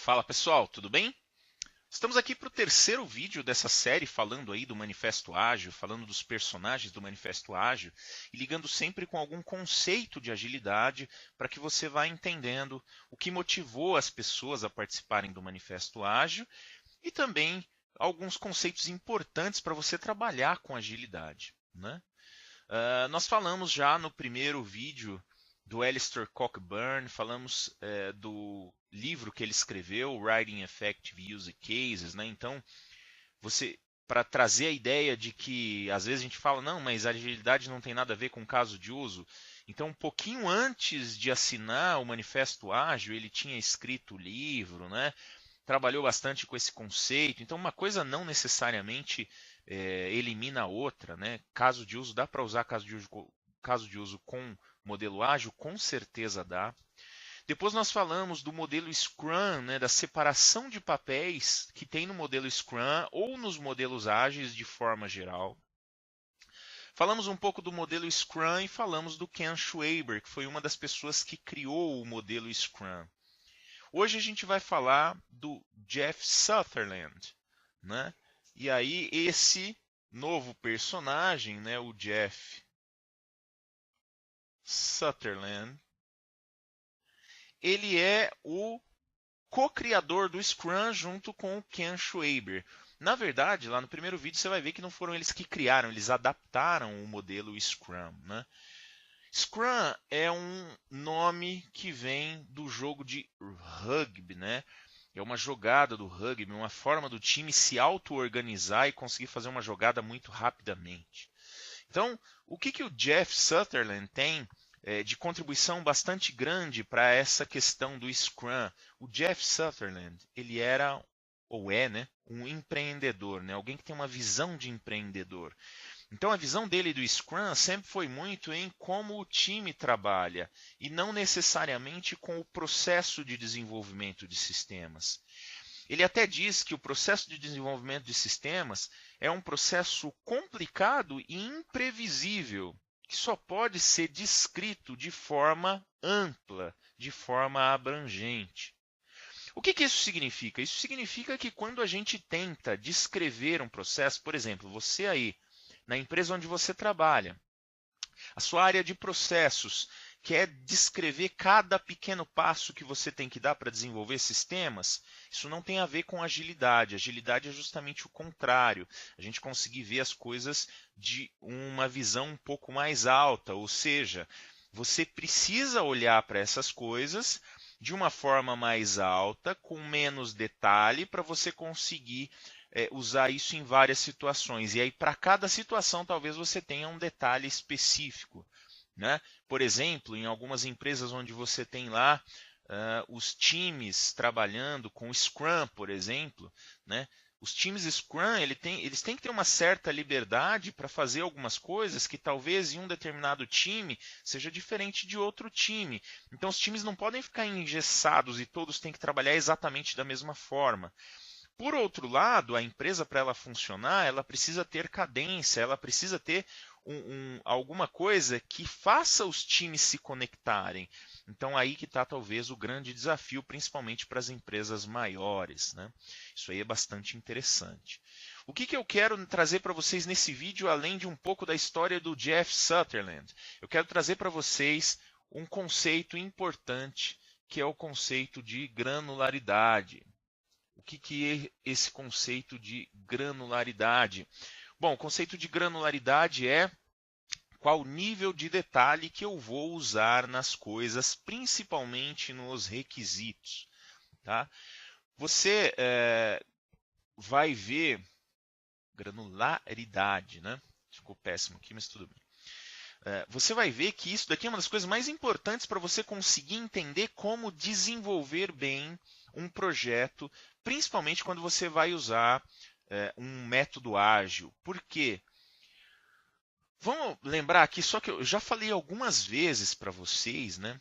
Fala pessoal, tudo bem? Estamos aqui para o terceiro vídeo dessa série falando aí do Manifesto Ágil, falando dos personagens do Manifesto Ágil e ligando sempre com algum conceito de agilidade para que você vá entendendo o que motivou as pessoas a participarem do Manifesto Ágil e também alguns conceitos importantes para você trabalhar com agilidade, né? Nós falamos já no primeiro vídeo do Alistair Cockburn, falamos do livro que ele escreveu, Writing Effective Use Cases, né? Então, para trazer a ideia de que às vezes a gente fala, não, mas a agilidade não tem nada a ver com caso de uso. Então, um pouquinho antes de assinar o Manifesto Ágil, ele tinha escrito o livro, né? Trabalhou bastante com esse conceito. Então, uma coisa não necessariamente elimina a outra, né? Caso de uso, dá para usar caso de uso com modelo ágil? Com certeza dá. Depois nós falamos do modelo Scrum, né, da separação de papéis que tem no modelo Scrum ou nos modelos ágeis de forma geral. Falamos um pouco do modelo Scrum e falamos do Ken Schwaber, que foi uma das pessoas que criou o modelo Scrum. Hoje a gente vai falar do Jeff Sutherland, né? E aí esse novo personagem, né, o Jeff Sutherland, ele é o co-criador do Scrum junto com o Ken Schwaber. Na verdade, lá no primeiro vídeo você vai ver que não foram eles que criaram, eles adaptaram o modelo Scrum, né? Scrum é um nome que vem do jogo de rugby, né? É uma jogada do rugby, uma forma do time se auto-organizar e conseguir fazer uma jogada muito rapidamente. Então, o que o Jeff Sutherland tem de contribuição bastante grande para essa questão do Scrum? O Jeff Sutherland, ele era, ou é, né, um empreendedor, né, alguém que tem uma visão de empreendedor. Então, a visão dele do Scrum sempre foi muito em como o time trabalha e não necessariamente com o processo de desenvolvimento de sistemas. Ele até diz que o processo de desenvolvimento de sistemas é um processo complicado e imprevisível, que só pode ser descrito de forma ampla, de forma abrangente. O que isso significa? Isso significa que quando a gente tenta descrever um processo, por exemplo, você aí, na empresa onde você trabalha, a sua área de processos quer descrever cada pequeno passo que você tem que dar para desenvolver sistemas, isso não tem a ver com agilidade. Agilidade é justamente o contrário. A gente conseguir ver as coisas de uma visão um pouco mais alta, ou seja, você precisa olhar para essas coisas de uma forma mais alta, com menos detalhe, para você conseguir usar isso em várias situações. E aí, para cada situação, talvez você tenha um detalhe específico, né? Por exemplo, em algumas empresas onde você tem lá os times trabalhando com Scrum, por exemplo, né? Os times Scrum eles têm que ter uma certa liberdade para fazer algumas coisas que talvez em um determinado time seja diferente de outro time. Então os times não podem ficar engessados e todos têm que trabalhar exatamente da mesma forma. Por outro lado, a empresa, para ela funcionar, ela precisa ter cadência, ela precisa ter alguma coisa que faça os times se conectarem. Então, aí que está talvez o grande desafio, principalmente para as empresas maiores, né? Isso aí é bastante interessante. O que eu quero trazer para vocês nesse vídeo, além de um pouco da história do Jeff Sutherland? Eu quero trazer para vocês um conceito importante, que é o conceito de granularidade. O que é esse conceito de granularidade? Bom, o conceito de granularidade é qual nível de detalhe que eu vou usar nas coisas, principalmente nos requisitos. Tá? Você vai ver granularidade, né? Ficou péssimo aqui, mas tudo bem. Você vai ver que isso daqui é uma das coisas mais importantes para você conseguir entender como desenvolver bem um projeto, principalmente quando você vai usar um método ágil. Por quê? Vamos lembrar aqui, só que eu já falei algumas vezes para vocês, né,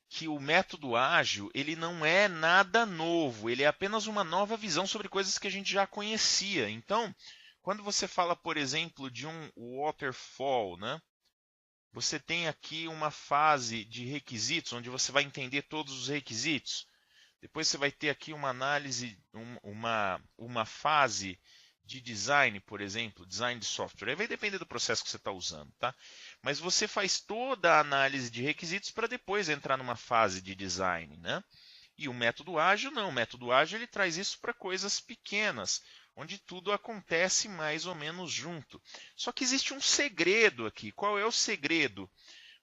que o método ágil ele não é nada novo, ele é apenas uma nova visão sobre coisas que a gente já conhecia. Então, quando você fala, por exemplo, de um waterfall, né, você tem aqui uma fase de requisitos, onde você vai entender todos os requisitos. Depois você vai ter aqui uma análise, uma fase de design, por exemplo, design de software. Aí vai depender do processo que você está usando, tá? Mas você faz toda a análise de requisitos para depois entrar numa fase de design, né? E o método ágil não. O método ágil ele traz isso para coisas pequenas, onde tudo acontece mais ou menos junto. Só que existe um segredo aqui. Qual é o segredo?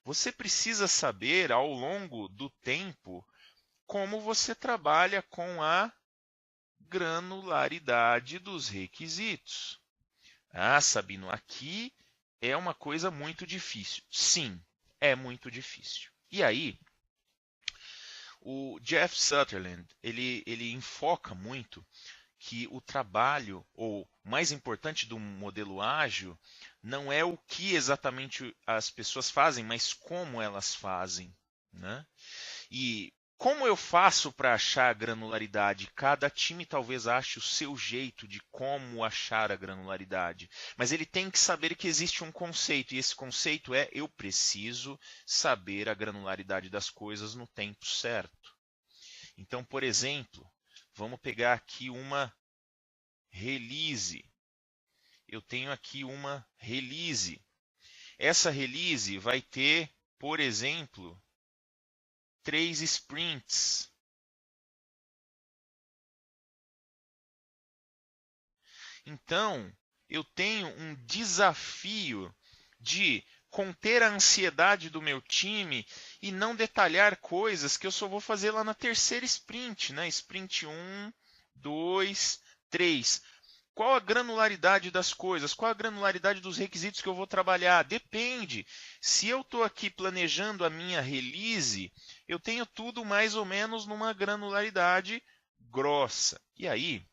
Você precisa saber ao longo do tempo como você trabalha com a granularidade dos requisitos. Ah, Sabino, aqui é uma coisa muito difícil. Sim, é muito difícil. E aí, o Jeff Sutherland, ele enfoca muito que o trabalho, ou mais importante do modelo ágil, não é o que exatamente as pessoas fazem, mas como elas fazem, né? E como eu faço para achar a granularidade? Cada time talvez ache o seu jeito de como achar a granularidade. Mas ele tem que saber que existe um conceito, e esse conceito é: eu preciso saber a granularidade das coisas no tempo certo. Então, por exemplo, vamos pegar aqui uma release. Eu tenho aqui uma release. Essa release vai ter, por exemplo, 3 sprints. Então, eu tenho um desafio de conter a ansiedade do meu time e não detalhar coisas que eu só vou fazer lá na terceira sprint, né? Sprint 1, 2, 3. Qual a granularidade das coisas? Qual a granularidade dos requisitos que eu vou trabalhar? Depende. Se eu estou aqui planejando a minha release, eu tenho tudo mais ou menos numa granularidade grossa. E aí,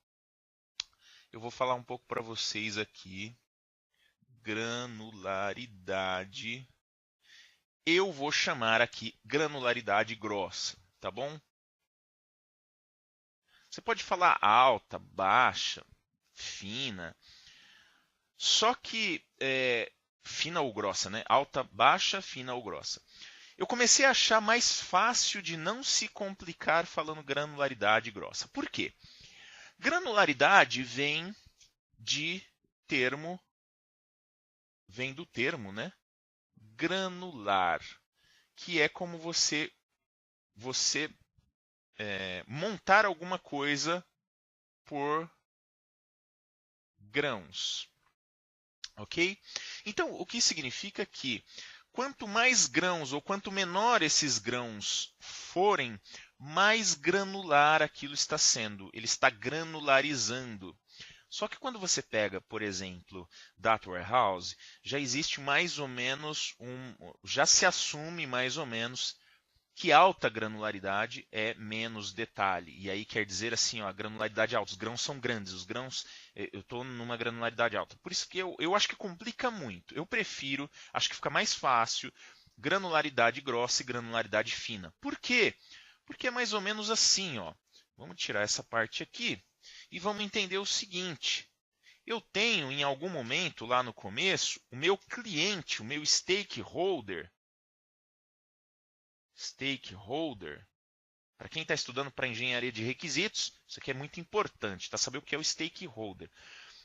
eu vou falar um pouco para vocês aqui. Granularidade. Eu vou chamar aqui granularidade grossa, tá bom? Você pode falar alta, baixa, fina. Só que fina ou grossa, né? Alta, baixa, fina ou grossa. Eu comecei a achar mais fácil de não se complicar falando granularidade grossa. Por quê? Granularidade vem do termo, né? Granular, que é como você montar alguma coisa por grãos, ok? Então, o que significa que quanto mais grãos ou quanto menor esses grãos forem, mais granular aquilo está sendo. Ele está granularizando. Só que quando você pega, por exemplo, Data Warehouse, já existe mais ou menos já se assume mais ou menos que alta granularidade é menos detalhe. E aí quer dizer assim, ó, a granularidade alta, os grãos são grandes, os grãos, eu estou numa granularidade alta. Por isso que eu acho que complica muito. Eu prefiro, acho que fica mais fácil, granularidade grossa e granularidade fina. Por quê? Porque é mais ou menos assim, ó. Vamos tirar essa parte aqui e vamos entender o seguinte. Eu tenho, em algum momento, lá no começo, o meu cliente, o meu stakeholder, para quem está estudando para engenharia de requisitos, isso aqui é muito importante, tá? Saber o que é o stakeholder.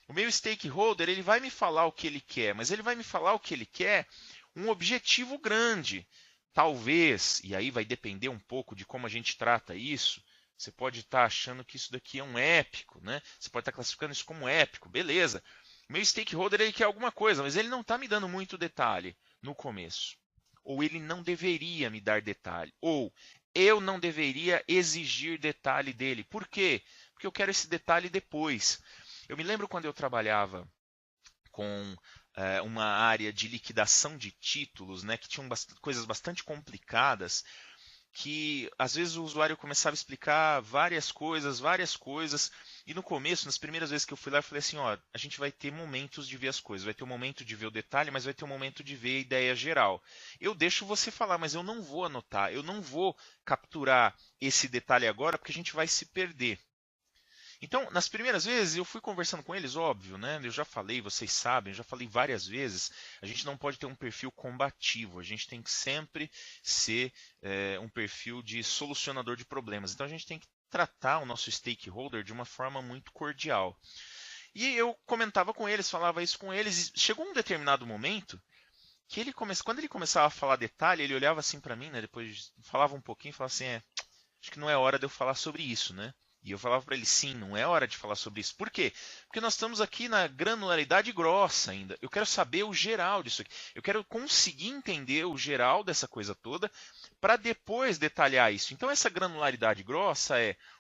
O meu stakeholder, ele vai me falar o que ele quer, mas ele vai me falar o que ele quer um objetivo grande. Talvez, e aí vai depender um pouco de como a gente trata isso, você pode estar achando que isso daqui é um épico, né? Você pode estar classificando isso como épico, beleza. O meu stakeholder, ele quer alguma coisa, mas ele não está me dando muito detalhe no começo. Ou ele não deveria me dar detalhe. Ou eu não deveria exigir detalhe dele. Por quê? Porque eu quero esse detalhe depois. Eu me lembro quando eu trabalhava com uma área de liquidação de títulos, né, que tinham coisas bastante complicadas, que às vezes o usuário começava a explicar várias coisas, e no começo, nas primeiras vezes que eu fui lá, eu falei assim, ó, a gente vai ter momentos de ver as coisas, vai ter um momento de ver o detalhe, mas vai ter um momento de ver a ideia geral. Eu deixo você falar, mas eu não vou anotar, eu não vou capturar esse detalhe agora, porque a gente vai se perder. Então, nas primeiras vezes, eu fui conversando com eles, óbvio, né? Eu já falei, vocês sabem, eu já falei várias vezes, a gente não pode ter um perfil combativo, a gente tem que sempre ser um perfil de solucionador de problemas. Então, a gente tem que tratar o nosso stakeholder de uma forma muito cordial. E eu comentava com eles, falava isso com eles, e chegou um determinado momento que quando ele começava a falar detalhe, ele olhava assim para mim, né, depois falava um pouquinho e falava assim, acho que não é hora de eu falar sobre isso, né? E eu falava para ele, sim, não é hora de falar sobre isso. Por quê? Porque nós estamos aqui na granularidade grossa ainda. Eu quero saber o geral disso aqui. Eu quero conseguir entender o geral dessa coisa toda para depois detalhar isso. Então essa granularidade grossa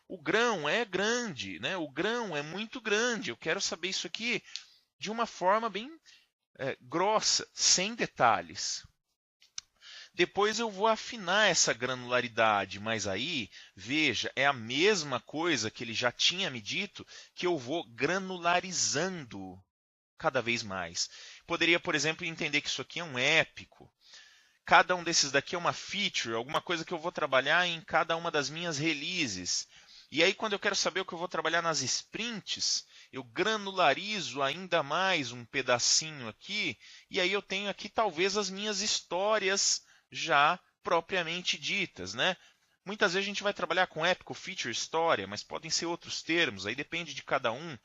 o grão é grande, né? O grão é muito grande. Eu quero saber isso aqui de uma forma bem grossa, sem detalhes. Depois eu vou afinar essa granularidade, mas aí, veja, é a mesma coisa que ele já tinha me dito, que eu vou granularizando cada vez mais. Poderia, por exemplo, entender que isso aqui é um épico. Cada um desses daqui é uma feature, alguma coisa que eu vou trabalhar em cada uma das minhas releases. E aí, quando eu quero saber o que eu vou trabalhar nas sprints, eu granularizo ainda mais um pedacinho aqui, e aí eu tenho aqui talvez as minhas histórias já propriamente ditas, né? Muitas vezes a gente vai trabalhar com épico, feature, história, mas podem ser outros termos, aí depende de cada um.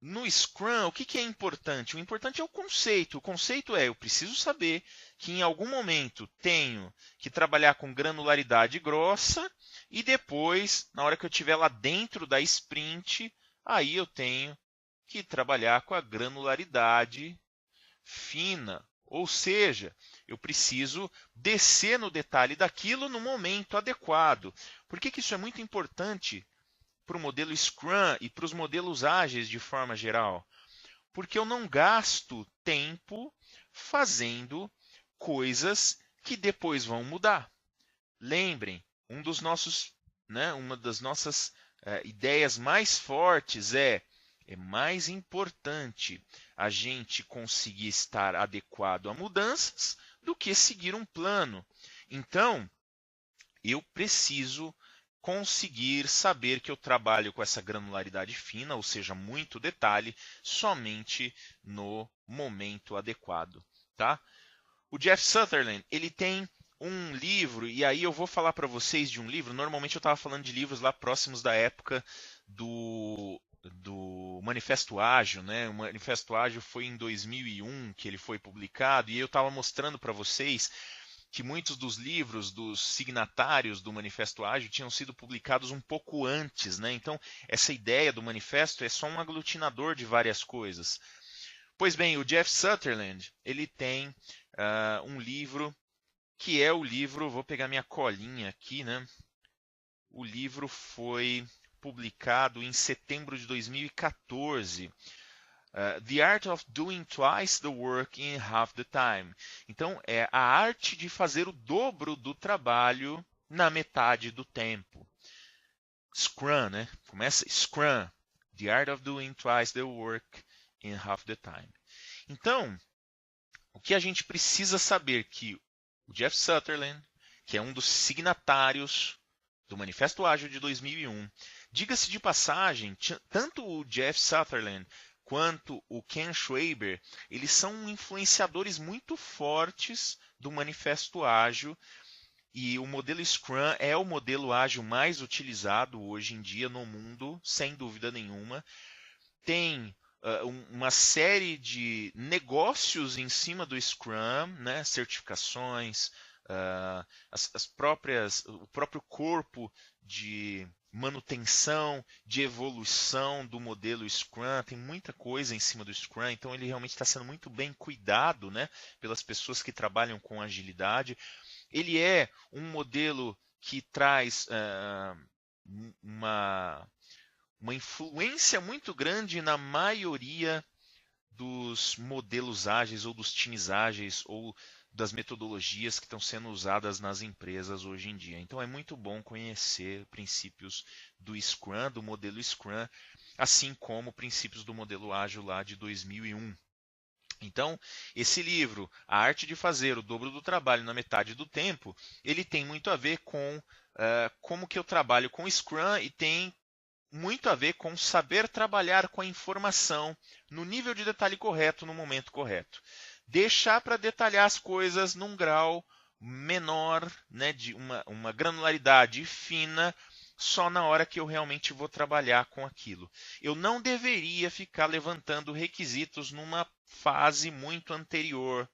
No Scrum, o que é importante? O importante é o conceito. O conceito eu preciso saber que em algum momento tenho que trabalhar com granularidade grossa e depois, na hora que eu estiver lá dentro da sprint, aí eu tenho que trabalhar com a granularidade fina. Ou seja, eu preciso descer no detalhe daquilo no momento adequado. Por que isso é muito importante para o modelo Scrum e para os modelos ágeis de forma geral? Porque eu não gasto tempo fazendo coisas que depois vão mudar. Lembrem, uma das nossas ideias mais fortes é mais importante a gente conseguir estar adequado a mudanças do que seguir um plano. Então, eu preciso conseguir saber que eu trabalho com essa granularidade fina, ou seja, muito detalhe, somente no momento adequado. Tá? O Jeff Sutherland, ele tem um livro, e aí eu vou falar para vocês de um livro. Normalmente eu estava falando de livros lá próximos da época do Manifesto Ágil, né? O Manifesto Ágil foi em 2001 que ele foi publicado, e eu estava mostrando para vocês que muitos dos livros dos signatários do Manifesto Ágil tinham sido publicados um pouco antes, né? Então, essa ideia do manifesto é só um aglutinador de várias coisas. Pois bem, o Jeff Sutherland, ele tem um livro que é o livro, vou pegar minha colinha aqui, né? O livro foi publicado em setembro de 2014. The Art of Doing Twice the Work in Half the Time. Então, é a arte de fazer o dobro do trabalho na metade do tempo. Scrum, né? Começa Scrum. The Art of Doing Twice the Work in Half the Time. Então, o que a gente precisa saber que o Jeff Sutherland, que é um dos signatários do Manifesto Ágil de 2001, diga-se de passagem, tanto o Jeff Sutherland quanto o Ken Schwaber, eles são influenciadores muito fortes do Manifesto Ágil, e o modelo Scrum é o modelo ágil mais utilizado hoje em dia no mundo, sem dúvida nenhuma. Tem uma série de negócios em cima do Scrum, né? Certificações, o próprio corpo de manutenção, de evolução do modelo Scrum, tem muita coisa em cima do Scrum, então ele realmente está sendo muito bem cuidado, né, pelas pessoas que trabalham com agilidade. Ele é um modelo que traz uma influência muito grande na maioria dos modelos ágeis ou dos times ágeis ou das metodologias que estão sendo usadas nas empresas hoje em dia. Então é muito bom conhecer princípios do Scrum, do modelo Scrum, assim como princípios do modelo ágil lá de 2001. Então, esse livro, A Arte de Fazer o Dobro do Trabalho na Metade do Tempo, ele tem muito a ver com como que eu trabalho com Scrum e tem muito a ver com saber trabalhar com a informação no nível de detalhe correto, no momento correto. Deixar para detalhar as coisas num grau menor, né, de uma granularidade fina, só na hora que eu realmente vou trabalhar com aquilo. Eu não deveria ficar levantando requisitos numa fase muito anterior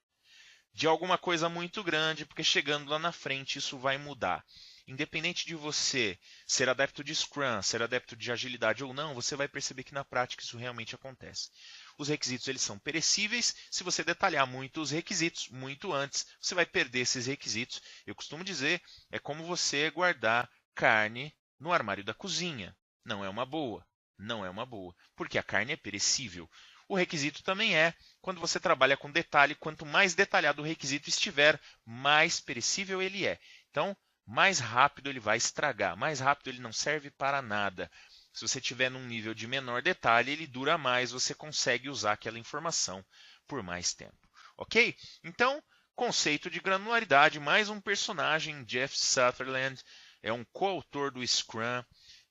de alguma coisa muito grande, porque chegando lá na frente isso vai mudar. Independente de você ser adepto de Scrum, ser adepto de agilidade ou não, você vai perceber que na prática isso realmente acontece. Os requisitos eles são perecíveis. Se você detalhar muito os requisitos muito antes, você vai perder esses requisitos. Eu costumo dizer, é como você guardar carne no armário da cozinha. Não é uma boa. Não é uma boa, porque a carne é perecível. O requisito também é, quando você trabalha com detalhe, quanto mais detalhado o requisito estiver, mais perecível ele é. Então, mais rápido ele vai estragar, mais rápido ele não serve para nada. Se você tiver num nível de menor detalhe, ele dura mais, você consegue usar aquela informação por mais tempo. Ok? Então, conceito de granularidade, mais um personagem, Jeff Sutherland, é um coautor do Scrum,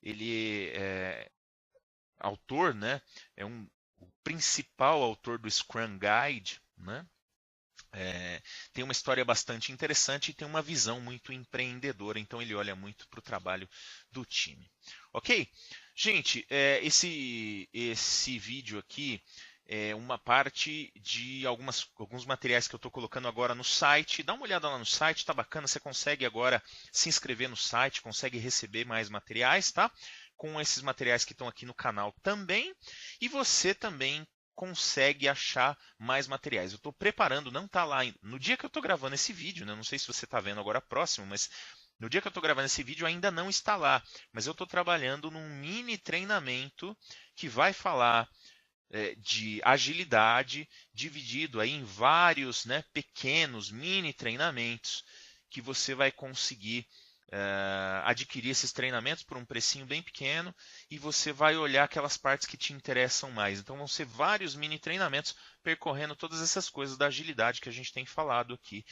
ele é autor, né? É o principal autor do Scrum Guide, né? Tem uma história bastante interessante e tem uma visão muito empreendedora, então ele olha muito para o trabalho do time. Ok? Gente, esse vídeo aqui é uma parte de alguns materiais que eu estou colocando agora no site. Dá uma olhada lá no site, está bacana, você consegue agora se inscrever no site, consegue receber mais materiais, tá? Com esses materiais que estão aqui no canal também. E você também consegue achar mais materiais. Eu estou preparando, não está lá no dia que eu estou gravando esse vídeo, né? Não sei se você está vendo agora próximo, mas no dia que eu estou gravando esse vídeo ainda não está lá. Mas eu estou trabalhando num mini treinamento que vai falar de agilidade, dividido aí em vários, né, pequenos mini treinamentos que você vai conseguir adquirir esses treinamentos por um precinho bem pequeno e você vai olhar aquelas partes que te interessam mais. Então vão ser vários mini treinamentos percorrendo todas essas coisas da agilidade que a gente tem falado aqui.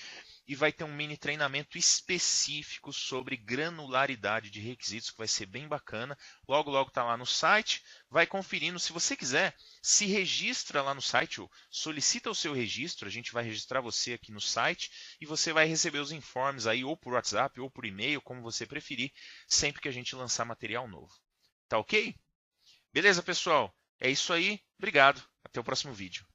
E vai ter um mini treinamento específico sobre granularidade de requisitos, que vai ser bem bacana. Logo, logo está lá no site. Vai conferindo. Se você quiser, se registra lá no site, ou solicita o seu registro. A gente vai registrar você aqui no site e você vai receber os informes aí, ou por WhatsApp, ou por e-mail, como você preferir, sempre que a gente lançar material novo. Tá ok? Beleza, pessoal? É isso aí. Obrigado. Até o próximo vídeo.